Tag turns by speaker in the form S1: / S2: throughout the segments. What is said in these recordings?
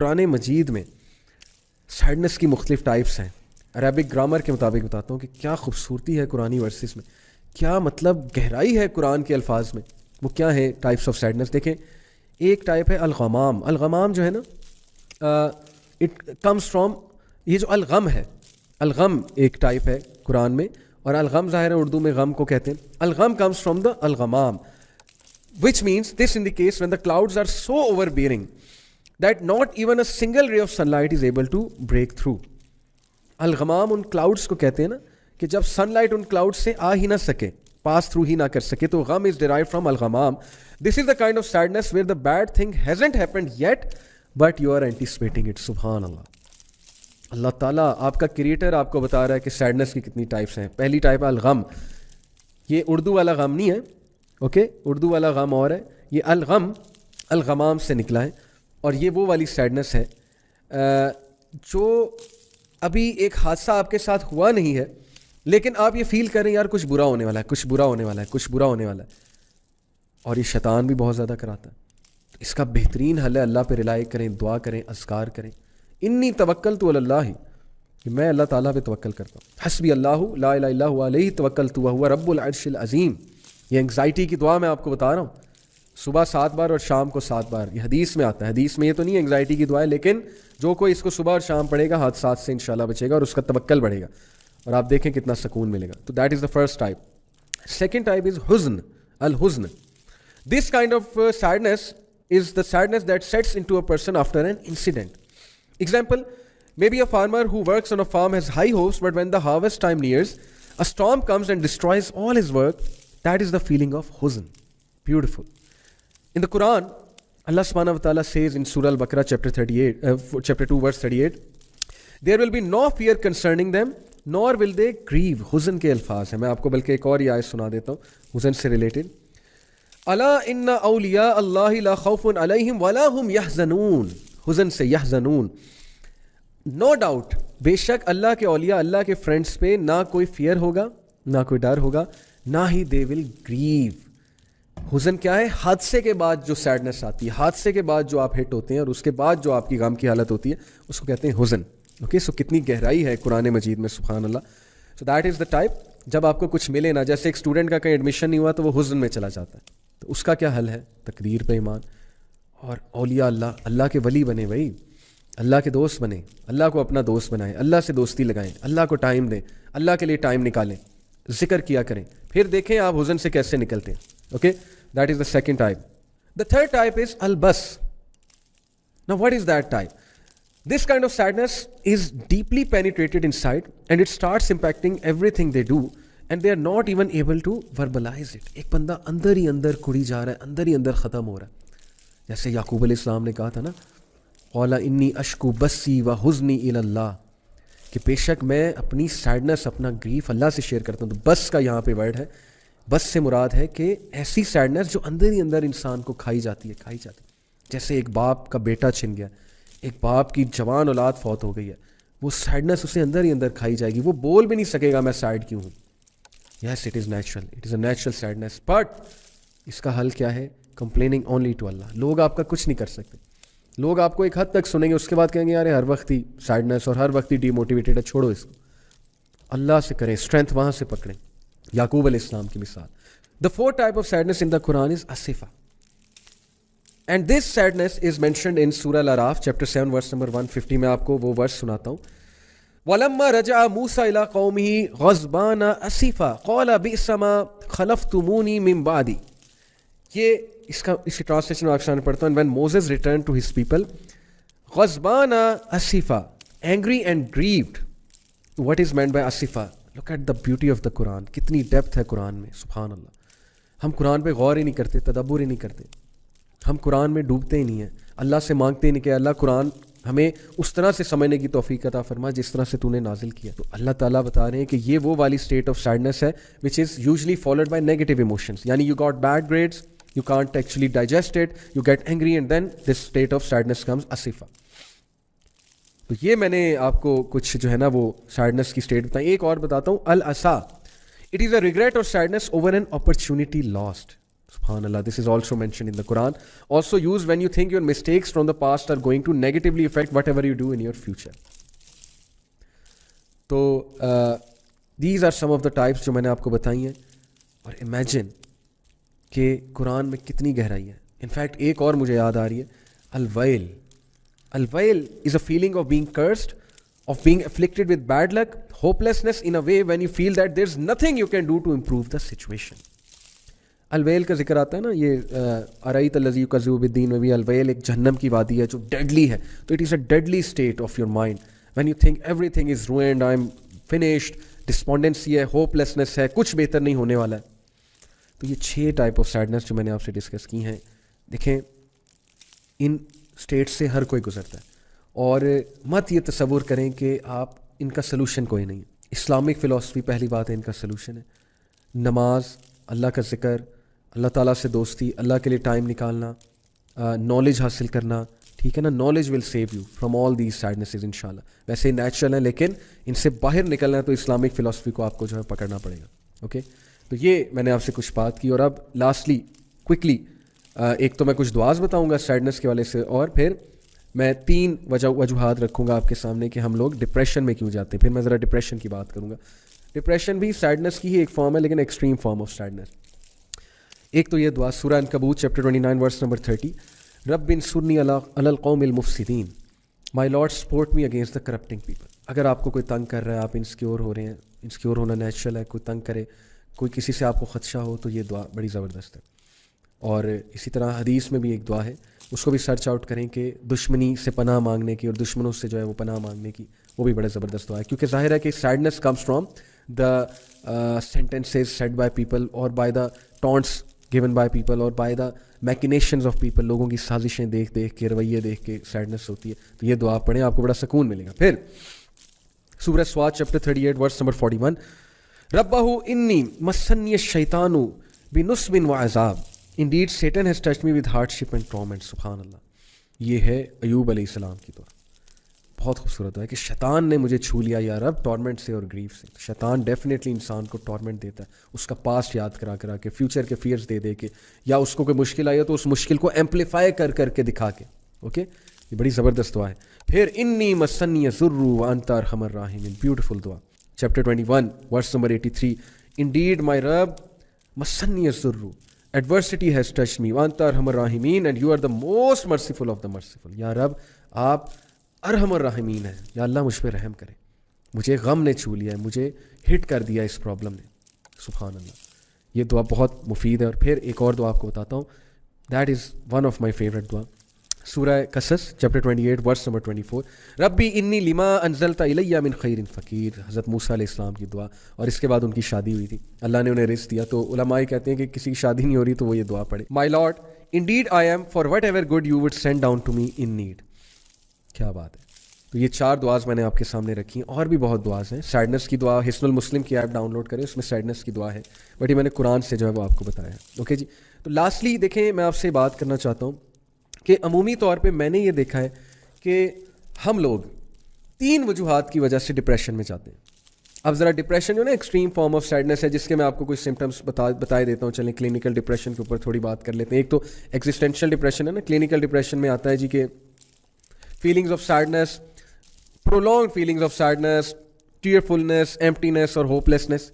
S1: قرآن مجید میں سیڈنس کی مختلف ٹائپس ہیں. عربک گرامر کے مطابق بتاتا ہوں کہ کیا خوبصورتی ہے قرآنی ورسز میں, کیا مطلب گہرائی ہے قرآن کے الفاظ میں. وہ کیا ہے ٹائپس آف سیڈنس؟ دیکھیں, ایک ٹائپ ہے الغمام. الغمام جو ہے نا, اٹ کمز فرام, یہ جو الغم ہے, الغم ایک ٹائپ ہے قرآن میں, اور الغم ظاہر ہے اردو میں غم کو کہتے ہیں. الغم کمز فرام دا الغمام, which means this in the case when the clouds are so overbearing that not even a single ray of sunlight is able to break through. الغمام ان کلاؤڈس کو کہتے ہیں نا کہ جب سن لائٹ ان cloud سے آ ہی نہ سکے, پاس تھرو ہی نہ کر سکے, تو غم از derived from الغمام. This is the kind of sadness where the bad thing hasn't happened yet but you are anticipating it. سبحان اللہ. اللہ تعالیٰ آپ کا کریٹر آپ کو بتا رہا ہے کہ سیڈنس کی کتنی ٹائپس ہیں. پہلی ٹائپ ہے الغم. یہ اردو والا غم نہیں ہے, اوکے, اردو والا غم اور ہے. یہ الغم الغمام سے نکلا ہے, اور یہ وہ والی سیڈنس ہے جو ابھی ایک حادثہ آپ کے ساتھ ہوا نہیں ہے, لیکن آپ یہ فیل کریں یار کچھ برا ہونے والا ہے, کچھ برا ہونے والا ہے, کچھ برا ہونے والا ہے, اور یہ شیطان بھی بہت زیادہ کراتا ہے. اس کا بہترین حل ہے اللہ پہ ریلائی کریں, دعا کریں, اذکار کریں. انی توکلت علی اللہ, کہ میں اللہ تعالیٰ پہ توکل کرتا ہوں. حسبی اللہ لا الہ الا هو علیہ توکلت وہو رب العرش العظیم. یہ انگزائٹی کی دعا میں آپ کو بتا رہا ہوں, صبح 7 بار اور شام کو 7 بار. یہ حدیث میں آتا ہے. حدیث میں یہ تو نہیں انگزائٹی کی دعا ہے, لیکن جو کوئی اس کو صبح اور شام پڑھے گا حادثات سے انشاءاللہ بچے گا, اور اس کا توکل بڑھے گا, اور آپ دیکھیں کتنا سکون ملے گا. تو that is the first type. Second type is حزن, الحزن. This kind of sadness is the sadness that sets into a person after an incident. Example, maybe a farmer who works on a farm has high hopes, but when the harvest time nears, a storm comes and destroys all his work. That is the feeling of huzn. Beautiful. In the Quran, Allah subhanahu wa ta'ala says in Surah Al-Baqarah chapter 2 verse 38, there will be no fear concerning them, nor will they grieve. Huzn کے الفاظ ہیں. میں آپ کو بلکہ ایک اور یہ آیت سنا دیتا ہوں حزن سے ریلیٹڈ. الا ان اولیاء اللہ لا خوف علیہم ولا هم یحزنون. حزن سے یحزنون. نو ڈاؤٹ, بے شک اللہ کے اولیاء, اللہ کے فرینڈس پہ نہ کوئی فیئر ہوگا, نہ کوئی ڈر ہوگا, نہ ہی دے ول گریو. حزن کیا ہے؟ حادثے کے بعد جو سیڈنس آتی ہے, حادثے کے بعد جو آپ ہٹ ہوتے ہیں, اور اس کے بعد جو آپ کی غم کی حالت ہوتی ہے, اس کو کہتے ہیں حزن. اوکے, سو کتنی گہرائی ہے قرآن مجید میں, سبحان اللہ. So that is the type. جب آپ کو کچھ ملے نا, جیسے ایک اسٹوڈنٹ کا کہیں ایڈمیشن نہیں ہوا تو وہ حزن میں چلا جاتا ہے, تو اس کا کیا حل ہے؟ تقدیر پہ ایمان, اور اولیاء اللہ, اللہ کے ولی بنے بھائی, اللہ کے دوست بنیں, اللہ کو اپنا دوست بنائیں, اللہ سے دوستی لگائیں, اللہ کو ٹائم دیں, اللہ کے لیے ٹائم نکالیں, ذکر کیا کریں, پھر دیکھیں آپ حزن سے کیسے نکلتے ہیں. Okay, that is the second type. The third type is البس. نا what is that type? This kind of sadness is deeply penetrated inside and it starts impacting everything they do and they are not even able to verbalize it. ایک بندہ اندر ہی اندر کڑی جا رہا ہے, اندر ہی اندر ختم ہو رہا ہے. جیسے یعقوب علیہ السلام نے کہا تھا نا, قال انی اشکو بسی و حزنی الی اللہ, کہ بے شک میں اپنی سیڈنس, اپنا گریف اللہ سے شیئر کرتا ہوں. تو بس کا یہاں پہ ورڈ ہے. بس سے مراد ہے کہ ایسی سیڈنس جو اندر ہی اندر انسان کو کھائی جاتی ہے. جیسے ایک باپ کا بیٹا چھن گیا, ایک باپ کی جوان اولاد فوت ہو گئی ہے, وہ سیڈنس اسے اندر ہی اندر کھائی جائے گی. وہ بول بھی نہیں سکے گا میں سیڈ کیوں ہوں. Yes, it is natural, it is a natural sadness. But اس کا حل کیا ہے؟ Complaining only to Allah. لوگ آپ کا کچھ نہیں کر سکتے. لوگ آپ کو ایک حد تک سنیں گے, اس کے بعد کہیں گے یار ہر وقت ہی سیڈنس اور ہر وقت ہی ڈی موٹیویٹیڈ ہے, چھوڑو اس کو. اللہ سے کریں, اسٹرینتھ وہاں سے پکڑیں. یعقوب علیہ السلام کی مثال. The fourth type of sadness in the Quran is اسفا. And this sadness is mentioned in Surah Al-Araf, chapter 7, verse number 150. میں آپ کو وہ ورس سناتا ہوں. وَلَمَّا رَجَعَ مُوسَىٰ إِلَىٰ قَوْمِهِ غَضْبَانَ أَسِفًا قَالَ بِئْسَ مَا خَلَفْتُمُونِي مِن بَعْدِي. یہ اس ٹرانسلیشن میں آپ پڑھتا ہوں. When Moses returned to his people, غَضْبَانَ أَسِفًا, angry and grieved. What is meant by أَسِفًا? Look at the beauty of the Quran. کتنی ڈیپتھ ہے قرآن میں, سبحان اللہ. ہم قرآن پہ غور ہی نہیں کرتے, تدبر ہی نہیں کرتے. ہم قرآن میں ڈوبتے ہی نہیں ہیں, اللہ سے مانگتے ہی نہیں کہ اللہ قرآن ہمیں اس طرح سے سمجھنے کی توفیق عطا فرما جس طرح سے تو نے نازل کیا. تو اللہ تعالیٰ بتا رہے ہیں کہ یہ وہ والی اسٹیٹ آف سیڈنس ہے which is usually followed by negative emotions. یعنی you got bad grades, you can't actually digest it, you get angry and then this state of sadness comes asifa. تو یہ میں نے آپ کو کچھ جو ہے نا وہ سیڈنس کی اسٹیٹ بتائی. ایک اور بتاتا ہوں, الاسا. It is a regret or sadness over an opportunity lost. Subhanallah, this is also mentioned in the Quran. Also used when you think your mistakes from the past are going to negatively affect whatever you do in your future. So these are some of the types جو میں نے آپ کو بتائی ہیں. اور imagine کہ قرآن میں کتنی گہرائی ہے. In fact ایک اور مجھے یاد آ رہی ہے, الویل. الویل is a feeling of being cursed, of being afflicted with bad luck, hopelessness in a way when you feel that there's nothing you can do to improve the situation. الویل کا ذکر آتا ہے نا, یہ ارایت الذی یکذب بالدین میں بھی الویل ایک جہنم کی وادی ہے جو ڈیڈلی ہے. تو it is a deadly state of your mind when you think everything is ruined, I am finished, despondency ہے, ہوپلیسنس ہے, کچھ بہتر نہیں ہونے والا ہے. تو یہ 6 ٹائپ آف سیڈنس جو میں نے آپ سے ڈسکس کی ہیں, دیکھیں ان اسٹیٹ سے ہر کوئی گزرتا ہے. اور مت یہ تصور کریں کہ آپ ان کا سلوشن کوئی نہیں. اسلامک فلاسفی پہلی بات ہے ان کا سلوشن ہے. نماز, اللہ کا ذکر, اللہ تعالیٰ سے دوستی, اللہ کے لیے ٹائم نکالنا, نالج حاصل کرنا, ٹھیک ہے نا. Knowledge will save you from all these sadnesses ان شاء اللہ. ویسے نیچرل ہیں لیکن ان سے باہر نکلنا ہے تو اسلامک فلاسفی کو آپ کو جو ہے پکڑنا پڑے گا. اوکے, تو یہ میں نے آپ سے کچھ بات کی. اور اب لاسٹلی کوئکلی ایک تو میں کچھ دعاز بتاؤں گا سیڈنس کے والے سے, اور پھر میں 3 وجوہات رکھوں گا آپ کے سامنے کہ ہم لوگ ڈپریشن میں کیوں جاتے ہیں. پھر میں ذرا ڈپریشن کی بات کروں گا. ڈپریشن بھی سیڈنس کی ہی ایک فارم ہے لیکن ایکسٹریم فارم آف سیڈنس. ایک تو یہ دعا سورہ عنکبوت چیپٹر 29 ورس نمبر 30, رب انصرنی علی القوم المفسدین, my lord support me against the corrupting people. اگر آپ کو کوئی تنگ کر رہا ہے, آپ انسیکیور ہو رہے ہیں, انسیکیور ہونا نیچرل ہے, کوئی تنگ کرے, کوئی کسی سے آپ کو خدشہ ہو, تو یہ دعا بڑی زبردست ہے. اور اسی طرح حدیث میں بھی ایک دعا ہے, اس کو بھی سرچ آؤٹ کریں کہ دشمنی سے پناہ مانگنے کی اور دشمنوں سے جو ہے وہ پناہ مانگنے کی, وہ بھی بڑے زبردست دعا ہے. کیونکہ ظاہر ہے کہ sadness comes from the sentences said by people اور by the taunts given by people اور by the machinations of people, لوگوں کی سازشیں دیکھ دیکھ کے, رویے دیکھ کے سیڈنس ہوتی ہے. تو یہ دعا پڑھیں, آپ کو بڑا سکون ملے گا. پھر سورہ سواد چیپٹر 38 ورس نمبر 41, ربہ انی مسنی الشیطان بنصب وعذاب, indeed Satan has touched me with hardship and torment. سبحان اللہ. یہ ہے ایوب علیہ السلام کی دعا. بہت خوبصورت ہے کہ شیطان نے مجھے چھو لیا یا رب ٹورمنٹ سے اور گریف سے. شیطان ڈیفینیٹلی انسان کو ٹورمنٹ دیتا ہے, اس کا پاسٹ یاد کرا کرا کے, فیوچر کے فیئرز دے دے کے, یا اس کو کوئی مشکل آئی ہے تو اس مشکل کو ایمپلیفائی کر کر کے دکھا کے. اوکے, یہ بڑی زبردست دعا ہے. پھر انی مسنی الضر وانت ارحم الراحمین, بیوٹیفل دعا chapter 21 verse number 83, indeed my رب مسنی الضر, ایڈورسٹی ہیز ٹچڈ می وانت ارحم الراحمین and you are the most merciful of the merciful. یا رب آپ ارحم الراحمین ہے, یا اللہ مجھ پہ رحم کرے, مجھے غم نے چھو لیا ہے, مجھے ہٹ کر دیا اس پرابلم نے. سبحان اللہ. یہ دعا بہت مفید ہے. اور پھر ایک اور دعا آپ کو بتاتا ہوں, that is one of my favourite دعا, سورہ قصص چیپٹر 28 ورس نمبر 24, ربی انی لما انزلت الی من خیر فقیر. حضرت موسیٰ علیہ السلام کی دعا. اور اس کے بعد ان کی شادی ہوئی تھی, اللہ نے انہیں رزق دیا. تو علماء کہتے ہیں کہ کسی کی شادی نہیں ہو رہی تو وہ یہ دعا پڑھے, my lord indeed I am for whatever good you would send down to me in need. کیا بات ہے. تو یہ 4 دعاز میں نے آپ کے سامنے رکھی ہیں. اور بھی بہت دعاز ہیں. سیڈنس کی دعا حصن المسلم کی ایپ ڈاؤن لوڈ کریں, اس میں سیڈنس کی دعا ہے, بٹ یہ میں نے قرآن سے جو ہے وہ آپ کو بتایا ہے. اوکے جی. تو لاسٹلی دیکھیں, میں آپ سے بات کرنا چاہتا ہوں کہ عمومی طور پہ میں نے یہ دیکھا ہے کہ ہم لوگ 3 وجوہات کی وجہ سے ڈپریشن میں جاتے ہیں. اب ذرا ڈپریشن جو نا ایکسٹریم فارم آف سیڈنس ہے, جس کے میں آپ کو کچھ سمٹمس بتائے دیتا ہوں. چلیں کلینکل ڈپریشن کے اوپر تھوڑی بات کر لیتے ہیں. ایک تو ایگزسٹینشیل ڈپریشن ہے نا. کلینکل ڈپریشن میں آتا ہے جی کہ feelings of sadness, prolonged feelings of sadness, tearfulness, emptiness اور hopelessness.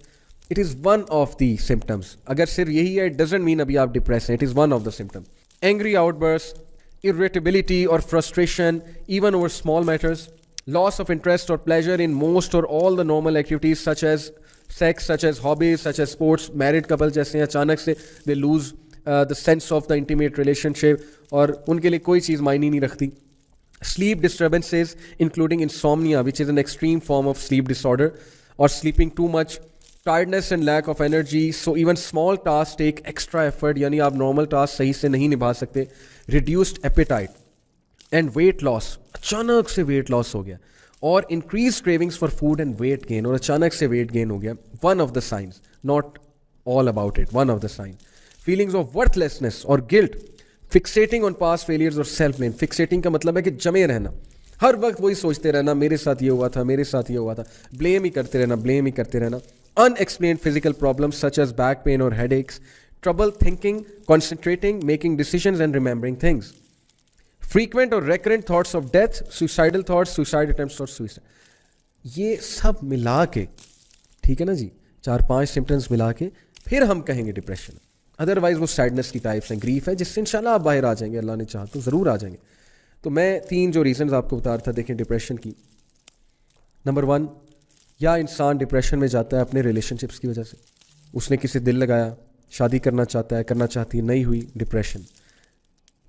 S1: It is one of the symptoms. اگر صرف یہی ہے, it doesn't mean ابھی آپ ڈپریس ہیں. It is one of the symptoms. Angry outbursts, irritability or frustration even over small matters, loss of interest or pleasure in most or all the normal activities such as sex, such as hobbies, such as sports. Married couple جیسے ہیں, اچانک سے they lose the sense of the intimate relationship اور ان کے لیے کوئی چیز معنی نہیں رکھتی. Sleep disturbances including insomnia, which is an extreme form of sleep disorder, or sleeping too much, tiredness and lack of energy, so even small tasks take extra effort, یعنی آپ normal tasks صحیح سے نہیں نبھا سکتے. reduced appetite and weight loss, اچانک سے weight loss ہو گیا, اور increased cravings for food and weight gain, اور اچانک سے weight gain ہو گیا. one of the signs, not all about it, one of the signs. feelings of worthlessness or guilt, fixating on past failures اور self blame. فکسیٹنگ کا مطلب ہے کہ جمے رہنا, ہر وقت وہی سوچتے رہنا, میرے ساتھ یہ ہوا تھا, میرے ساتھ یہ ہوا تھا, بلیم ہی کرتے رہنا, بلیم ہی کرتے رہنا. Unexplained physical problems such as back pain اور headaches, trouble thinking, concentrating, making decisions and remembering things. Frequent or recurrent thoughts of death, suicidal thoughts, suicide attempts or suicide. یہ سب ملا کے, ٹھیک ہے نا جی, 4-5 سمٹمس ملا کے پھر ہم کہیں گے ڈپریشن. ادروائز وہ سیڈنس کی ٹائپس ہیں, گریف ہے, جس سے انشاءاللہ آپ باہر آ جائیں گے, اللہ نے چاہا تو ضرور آ جائیں گے. تو میں 3 جو ریزنز آپ کو بتا رہا تھا دیکھیں ڈپریشن کی. نمبر 1, یا انسان ڈپریشن میں جاتا ہے اپنے ریلیشن شپس کی وجہ سے. اس نے کسی دل لگایا, شادی کرنا چاہتا ہے, کرنا چاہتی ہے, نہیں ہوئی, ڈپریشن.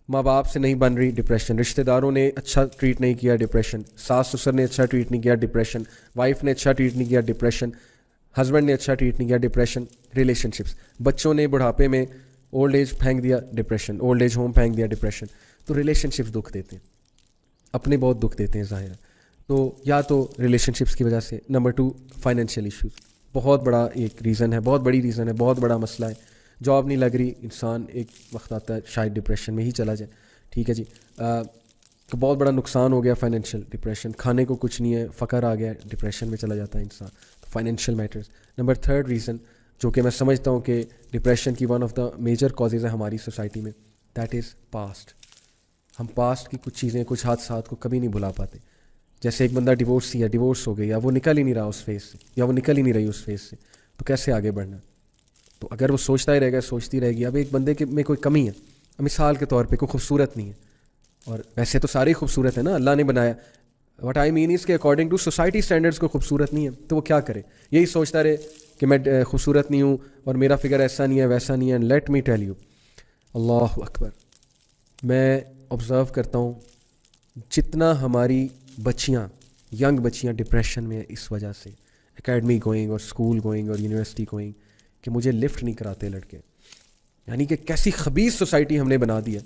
S1: ماں باپ سے نہیں بن رہی, ڈپریشن. رشتہ داروں نے اچھا ٹریٹ نہیں کیا, ڈپریشن. ساس سسر نے اچھا ٹریٹ نہیں کیا, ڈپریشن. وائف نے اچھا ٹریٹ نہیں کیا, ڈپریشن. ہسبینڈ نے اچھا ٹریٹ نہیں کیا, ڈپریشن. ریلیشن شپس, بچوں نے بڑھاپے میں اولڈ ایج پھینک دیا, ڈپریشن. اولڈ ایج ہوم پھینک دیا, ڈپریشن. تو ریلیشن شپس دکھ دیتے ہیں, اپنے بہت دکھ دیتے ہیں ظاہر. تو یا تو ریلیشن شپس کی وجہ سے. نمبر 2, فائنینشیل ایشوز, بہت بڑا ایک ریزن ہے, بہت بڑی ریزن ہے, بہت بڑا مسئلہ ہے. جاب نہیں لگ رہی, انسان ایک وقت آتا ہے شاید ڈپریشن میں ہی چلا جائے, ٹھیک ہے جی. بہت بڑا نقصان ہو گیا, فائنینشیل, ڈپریشن. کھانے کو کچھ نہیں ہے, فقر آ گیا, ڈپریشن میں چلا جاتا ہے انسان. Financial matters. نمبر 3 ریزن جو کہ میں سمجھتا ہوں کہ ڈپریشن کی one of the major causes ہے ہماری سوسائٹی میں, دیٹ از پاسٹ. ہم پاسٹ کی کچھ چیزیں, کچھ حادثات کو کبھی نہیں بھلا پاتے. جیسے ایک بندہ ڈیورس ہو گئی, یا وہ نکل ہی نہیں رہا اس فیز سے, یا وہ نکل ہی نہیں رہی اس فیز سے, تو کیسے آگے بڑھنا؟ تو اگر وہ سوچتا ہی رہے گا, سوچتی رہے گی, اب ایک بندے میں کوئی کمی ہے, مثال کے طور پہ کوئی خوبصورت نہیں ہے, اور ویسے تو سارے خوبصورت ہیں نا, اللہ نے بنایا. واٹ آئی مین از کہ اکارڈنگ ٹو سوسائٹی اسٹینڈرڈس کو خوبصورت نہیں ہے, تو وہ کیا کرے؟ یہی سوچتا رہے کہ میں خوبصورت نہیں ہوں, اور میرا فگر ایسا نہیں ہے, ویسا نہیں ہے. لیٹ می ٹیل یو, اللہ اکبر, میں آبزرو کرتا ہوں جتنا ہماری بچیاں, ینگ بچیاں ڈپریشن میں اس وجہ سے, اکیڈمی گوئنگ اور اسکول گوئنگ اور یونیورسٹی گوئنگ, کہ مجھے لفٹ نہیں کراتے لڑکے. یعنی کہ کیسی خبیث سوسائٹی ہم نے بنا دی ہے,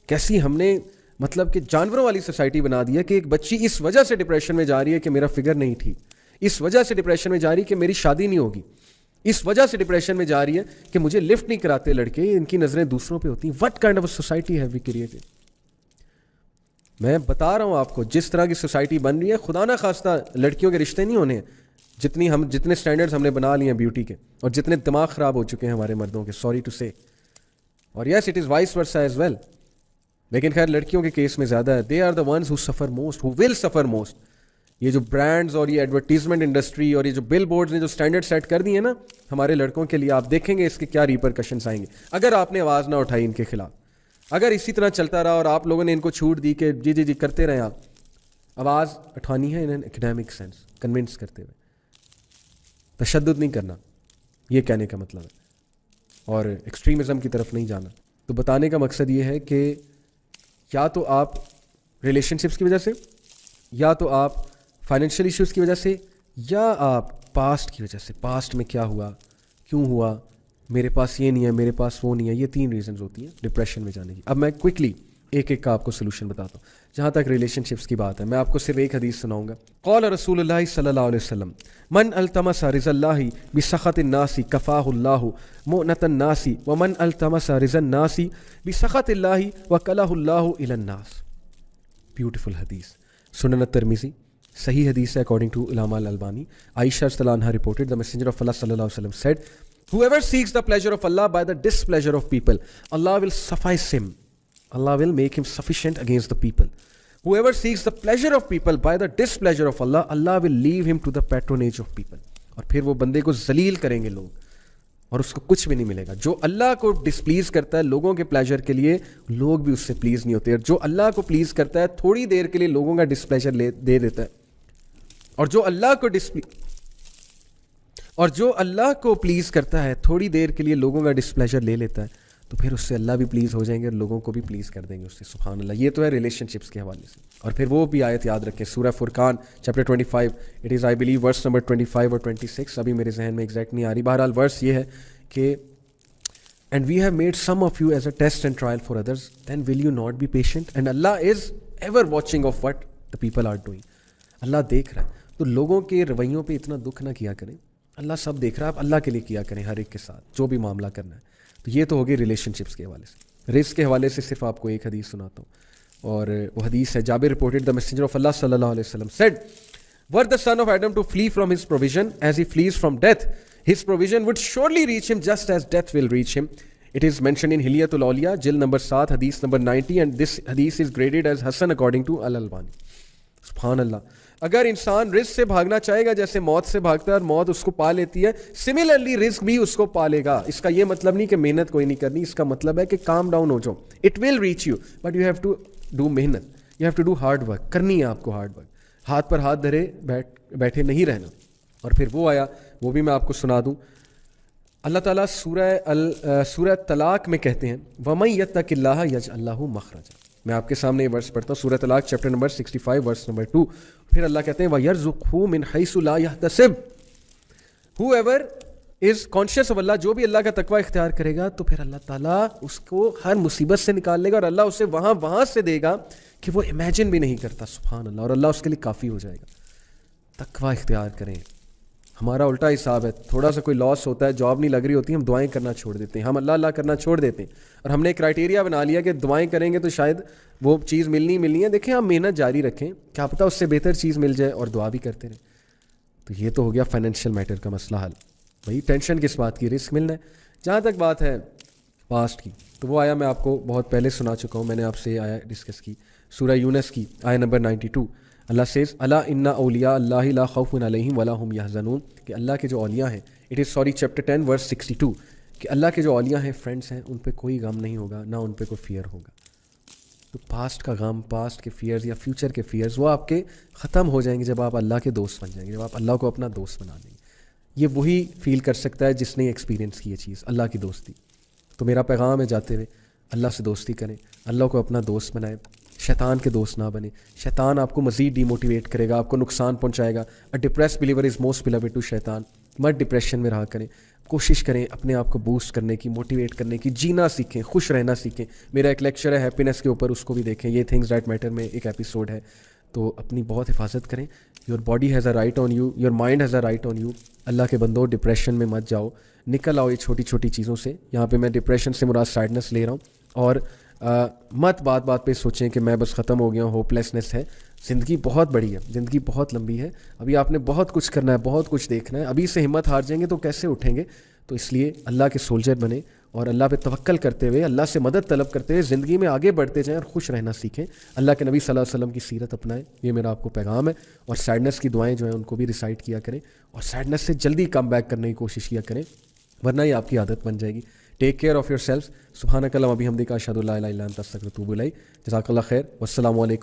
S1: کیسی ہم نے مطلب کہ جانوروں والی سوسائٹی بنا دی ہے کہ ایک بچی اس وجہ سے ڈپریشن میں جا رہی ہے کہ میرا فگر نہیں ٹھیک, اس وجہ سے ڈپریشن میں جا رہی ہے کہ میری شادی نہیں ہوگی, اس وجہ سے ڈپریشن میں جا رہی ہے کہ مجھے لفٹ نہیں کراتے لڑکے, ان کی نظریں دوسروں پہ ہوتی ہیں. What kind of society have we created? میں بتا رہا ہوں آپ کو, جس طرح کی سوسائٹی بن رہی ہے, خدا نہ خواستہ لڑکیوں کے رشتے نہیں ہونے ہیں, جتنے سٹینڈرڈز ہم نے بنا لیے ہیں بیوٹی کے, اور جتنے دماغ خراب ہو چکے ہیں ہمارے مردوں کے, سوری ٹو سے. اور yes it is vice versa as well, لیکن خیر لڑکیوں کے کیس میں زیادہ ہے. They are the ones who سفر موسٹ, ہو ول سفر موسٹ. یہ جو برانڈز اور یہ ایڈورٹیزمنٹ انڈسٹری اور یہ جو بل بورڈز نے جو اسٹینڈرڈ سیٹ کر دیے نا ہمارے لڑکوں کے لیے, آپ دیکھیں گے اس کے کیا ریپرکشنس آئیں گے اگر آپ نے آواز نہ اٹھائی ان کے خلاف. اگر اسی طرح چلتا رہا اور آپ لوگوں نے ان کو چھوٹ دی کہ جی جی جی کرتے رہیں, آپ آواز اٹھانی ہے ان اکیڈیمک سینس, کنونس کرتے ہوئے, تشدد نہیں کرنا, یہ کہنے کا مطلب ہے, اور ایکسٹریمزم کی طرف نہیں جانا. تو بتانے کا مقصد یہ ہے کہ یا تو آپ ریلیشن شپس کی وجہ سے, یا تو آپ فائنینشیل ایشوز کی وجہ سے, یا آپ پاسٹ کی وجہ سے. پاسٹ میں کیا ہوا, کیوں ہوا, میرے پاس یہ نہیں ہے, میرے پاس وہ نہیں ہے. یہ 3 ریزنز ہوتی ہیں ڈپریشن میں جانے کی. اب میں کوئکلی ایک ایک کا آپ کو سلوشن بتاتا ہوں. جہاں تک ریلیشن شپس کی بات ہے, میں آپ کو صرف ایک حدیث سناؤں گا. قال رسول اللہ صلی اللہ علیہ وسلم من التمس رضا اللہ بسخط الناس کفاہ اللہ مؤنۃ الناس ومن التمس رضا الناس بسخط اللہ وکلہ اللہ الی الناس. بیوٹیفل حدیث, سنن الترمذی, صحیح حدیث ہے اکارڈنگ ٹو علامہ الالبانی. عائشہ رضی اللہ عنہا reported the messenger of Allah صلی اللہ علیہ وسلم said whoever seeks the pleasure of Allah by the displeasure of people, Allah will suffice him. Allah will make him sufficient against the people. Whoever seeks the pleasure of people by the displeasure of Allah, Allah will leave him to the patronage of people. اور پھر وہ بندے کو ذلیل کریں گے لوگ, اور اس کو کچھ بھی نہیں ملے گا. جو اللہ کو ڈسپلیز کرتا ہے لوگوں کے پلیجر کے لیے, لوگ بھی اس سے پلیز نہیں ہوتے. اور جو اللہ کو پلیز کرتا ہے تھوڑی دیر کے لیے لوگوں کا ڈسپلیجر دے دیتا ہے. اور جو اللہ کو پلیز کرتا ہے تھوڑی دیر کے لیے لوگوں کا ڈسپلیجر لے لیتا ہے, تو پھر اس سے اللہ بھی پلیز ہو جائیں گے اور لوگوں کو بھی پلیز کر دیں گے اس سے. سبحان اللہ. یہ تو ہے ریلیشن شپس کے حوالے سے. اور پھر وہ بھی آیت یاد رکھیں, سورہ فرقان chapter 25, it is I believe verse number 25 اور 26, ابھی میرے ذہن میں ایگزیکٹ نہیں آ رہی. بہرحال ورس یہ ہے کہ and we have made some of you as a test and trial for others then will you not be patient and Allah is ever watching of what the people are doing. اللہ دیکھ رہا ہے, تو لوگوں کے رویوں پہ اتنا دکھ نہ کیا کریں. اللہ سب دیکھ رہا ہے, آپ اللہ کے لیے کیا کریں ہر ایک کے ساتھ جو بھی معاملہ کرنا ہے. تو یہ تو ہوگی ریلیشن شپس کے حوالے سے. رزق کے حوالے سے صرف آپ کو ایک حدیث سناتا ہوں, اور وہ حدیث ہے جابر reported the messenger of Allah صلی اللہ علیہ وسلم said were the son of Adam to flee from his provision as he flees from death, his provision would surely reach him just as death will reach him. It is mentioned in Hilyatul Awliya, jil number 7, hadith number 90, and this hadith is graded as Hasan according to Al-Albani. Subhan Allah. اگر انسان رزق سے بھاگنا چاہے گا جیسے موت سے بھاگتا ہے اور موت اس کو پا لیتی ہے, سملرلی رزق بھی اس کو پالے گا. اس کا یہ مطلب نہیں کہ محنت کوئی نہیں کرنی, اس کا مطلب ہے کہ کام ڈاؤن ہو جاؤ. It will reach you but you have to do محنت, you have to do hard work. کرنی ہے آپ کو ہارڈ ورک, ہاتھ پر ہاتھ دھرے بیٹھے نہیں رہنا. اور پھر وہ آیا, وہ بھی میں آپ کو سنا دوں. اللہ تعالیٰ سورہ طلاق میں کہتے ہیں وَمَن يَتَّقِ اللَّهَ يَجْعَل لَّهُ مَخْرَجًا. میں آپ کے سامنے یہ ورس پڑھتا ہوں, سورہ طلاق چیپٹر نمبر 65 ورس نمبر 2. پھر اللہ کہتے ہیں وَيَرْزُقْهُ مِنْ حَيْثُ لَا يَحْتَسِبُ. whoever is conscious of Allah, جو بھی اللہ کا تقوی اختیار کرے گا تو پھر اللہ تعالیٰ اس کو ہر مصیبت سے نکال لے گا, اور اللہ اسے وہاں سے دے گا کہ وہ امیجن بھی نہیں کرتا. سبحان اللہ. اور اللہ اس کے لیے کافی ہو جائے گا. تقوی اختیار کریں. ہمارا الٹا حساب ہے, تھوڑا سا کوئی لاس ہوتا ہے, جاب نہیں لگ رہی ہوتی, ہم دعائیں کرنا چھوڑ دیتے ہیں, ہم اللہ کرنا چھوڑ دیتے ہیں, اور ہم نے ایک کرائٹیریا بنا لیا کہ دعائیں کریں گے تو شاید وہ چیز ملنی ہے. دیکھیں آپ محنت جاری رکھیں, کیا پتہ اس سے بہتر چیز مل جائے, اور دعا بھی کرتے رہیں. تو یہ تو ہو گیا فائنینشیل میٹر کا مسئلہ حل. بھائی ٹینشن کس بات کی, رزق ملنا ہے. جہاں تک بات ہے پاسٹ کی, تو وہ آیا میں آپ کو بہت پہلے سنا چکا ہوں, میں نے آپ سے آیا ڈسکس کی, سورہ یونس کی آیا نمبر 92. اللہ سیز الا ان اولیاء اللہ لا خوف علیہم ولا هم یحزنون, کہ اللہ کے جو اولیاء ہیں, اٹ از چیپٹر 10 ورس 62, کہ اللہ کے جو اولیاء ہیں, فرینڈس ہیں, ان پہ کوئی غم نہیں ہوگا, نہ ان پہ کوئی فیئر ہوگا. تو پاسٹ کا غم, پاسٹ کے فیئرز یا فیوچر کے فیئرز, وہ آپ کے ختم ہو جائیں گے جب آپ اللہ کے دوست بن جائیں گے, جب آپ اللہ کو اپنا دوست بنا لیں گے. یہ وہی فیل کر سکتا ہے جس نے ایکسپیرینس کی یہ چیز, اللہ کی دوستی. تو میرا پیغام ہے جاتے ہوئے, اللہ سے دوستی کریں, اللہ کو اپنا دوست بنائیں, شیطان کے دوست نہ بنے. شیطان آپ کو مزید ڈی موٹیویٹ کرے گا, آپ کو نقصان پہنچائے گا. A depressed believer is most believer to شیطان. مت ڈپریشن میں رہا کریں, کوشش کریں اپنے آپ کو بوسٹ کرنے کی, موٹیویٹ کرنے کی, جینا سیکھیں, خوش رہنا سیکھیں. میرا ایک لیکچر ہے ہیپینس کے اوپر, اس کو بھی دیکھیں. یہ تھنگز دیٹ میٹر میں ایک ایپیسوڈ ہے. تو اپنی بہت حفاظت کریں. Your body has a right on you, your mind has a right on you. اللہ کے بندو, ڈپریشن میں مت جاؤ, نکل آؤ یہ چھوٹی چھوٹی چیزوں سے. یہاں پہ میں ڈپریشن سے مراد سیڈنس لے رہا ہوں. اور مت بات پہ سوچیں کہ میں بس ختم ہو گیا ہوں, ہوپ لیسنس ہے. زندگی بہت بڑی ہے, زندگی بہت لمبی ہے, ابھی آپ نے بہت کچھ کرنا ہے, بہت کچھ دیکھنا ہے. ابھی سے ہمت ہار جائیں گے تو کیسے اٹھیں گے؟ تو اس لیے اللہ کے سولجر بنیں, اور اللہ پہ توکل کرتے ہوئے, اللہ سے مدد طلب کرتے ہوئے زندگی میں آگے بڑھتے جائیں, اور خوش رہنا سیکھیں. اللہ کے نبی صلی اللہ علیہ وسلم کی سیرت اپنائیں. یہ میرا آپ کو پیغام ہے. اور سیڈنس کی دعائیں جو ہیں ان کو بھی ریسائٹ کیا کریں, اور سیڈنس سے جلدی کم بیک کرنے کی کوشش کیا کریں, ورنہ یہ آپ کی عادت بن جائے گی. Take care of your self. سبحانک اللہم و بحمدک اشہد ان لا الہ الا انت استغفرک و اتوب الیک. جزاک اللہ خیر. والسلام علیکم.